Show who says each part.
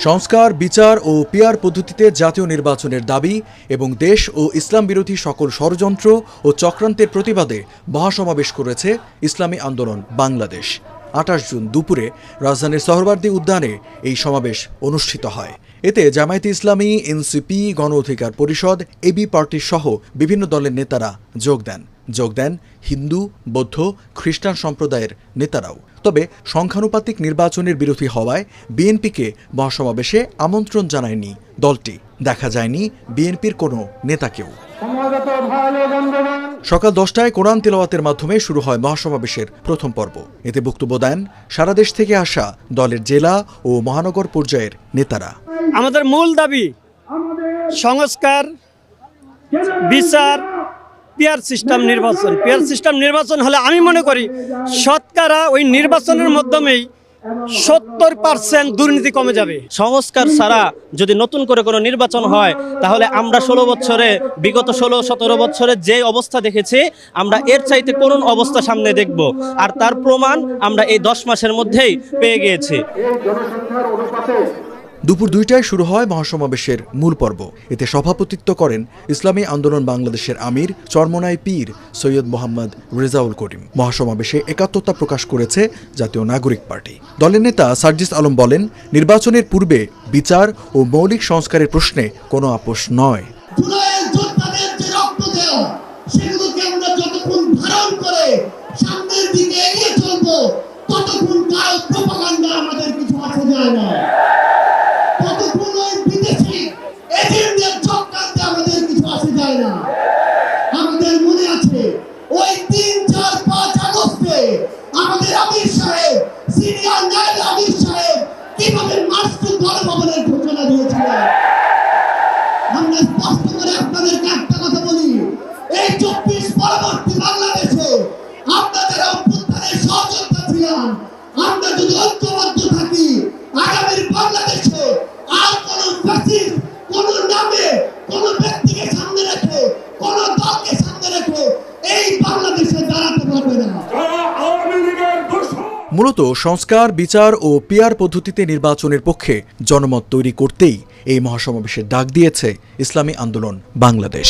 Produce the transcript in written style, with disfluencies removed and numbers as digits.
Speaker 1: সংস্কার, বিচার ও পিআর পদ্ধতিতে জাতীয় নির্বাচনের দাবি এবং দেশ ও ইসলাম বিরোধী সকল ষড়যন্ত্র ও চক্রান্তের প্রতিবাদে মহাসমাবেশ করেছে ইসলামী আন্দোলন বাংলাদেশ। ২৮ জুন দুপুরে রাজধানীর সোহরাওয়ার্দী উদ্যানে এই সমাবেশ অনুষ্ঠিত হয়। এতে জামায়াতে ইসলামী, এনসিপি, গণ অধিকার পরিষদ, এবি পার্টি সহ বিভিন্ন দলের নেতারা যোগ দেন হিন্দু, বৌদ্ধ, খ্রিস্টান সম্প্রদায়ের নেতারাও। তবে সংখ্যানুপাতিক নির্বাচনের বিরোধী হওয়ায় বিএনপিকে মহাসমাবেশে আমন্ত্রণ জানায়নি দলটি। দেখা যায়নি বিএনপির কোনো নেতাকেও। সকাল 10টায় কোরআন তিলাওয়াতের মাধ্যমে শুরু হয় মহাসমাবেশের প্রথম পর্ব। এতে বক্তব্য দেন সারা দেশ থেকে আসা দলের জেলা ও মহানগর পর্যায়ের নেতারা।
Speaker 2: আমাদের মূল দাবি সংস্কার, বিচার, পিআর সিস্টেম নির্বাচন হলে আমি মনে করি শতকরা ওই নির্বাচনের মাধ্যমেই 70% দুর্নীতি কমে যাবে।
Speaker 3: সংস্কার ছাড়া যদি নতুন করে কোনো নির্বাচন হয় তাহলে আমরা বিগত 16-17 বছরে যে অবস্থা দেখেছি আমরা এর চাইতে করুণ অবস্থা সামনে দেখব, আর তার প্রমাণ আমরা এই 10 মাসের মধ্যেই পেয়ে গিয়েছি।
Speaker 1: দুপুর 2টায় শুরু হয় মহাসমাবেশের মূল পর্ব। এতে সভাপতিত্ব করেন ইসলামী আন্দোলন বাংলাদেশের আমির চরমোনাই পীর সৈয়দ মোহাম্মদ রেজাউল করিম। মহাসমাবেশে একাত্মতা প্রকাশ করেছে জাতীয় নাগরিক পার্টি। দলের নেতা সার্জিস আলম বলেন, নির্বাচনের পূর্বে বিচার ও মৌলিক সংস্কারের প্রশ্নে কোনো আপোষ নয়।
Speaker 4: আমাদের মনে আছে ওই 3-4-5 আগস্টে আমাদের আমির সাহেব, সিনিয়র নায়েব আমির সাহেব কিভাবে মার্চ গণভবনের ঘোষণা দিয়েছিলেন। আমরা স্পষ্ট করে আপনাদেরকে একটা কথা বলি, এই 24 পরবর্তী বাংলাদেশে আমরা যারা অভ্যুত্থানের সহযোদ্ধা ছিলাম, আমরা যদি ঐক্যবদ্ধ থাকি, আগামীর বাংলাদেশে আর কোনো ফ্যাসিস্ট, কোনো নামে, কোনো ব্যক্তিকে সামনে রেখে, কোনো দলকে সামনে রেখে এই বাংলাদেশে দাঁড়াতে পারবে না।
Speaker 1: মূলত সংস্কার, বিচার ও পিআর পদ্ধতিতে নির্বাচনের পক্ষে জনমত তৈরি করতেই এই মহাসমাবেশের ডাক দিয়েছে ইসলামী আন্দোলন বাংলাদেশ।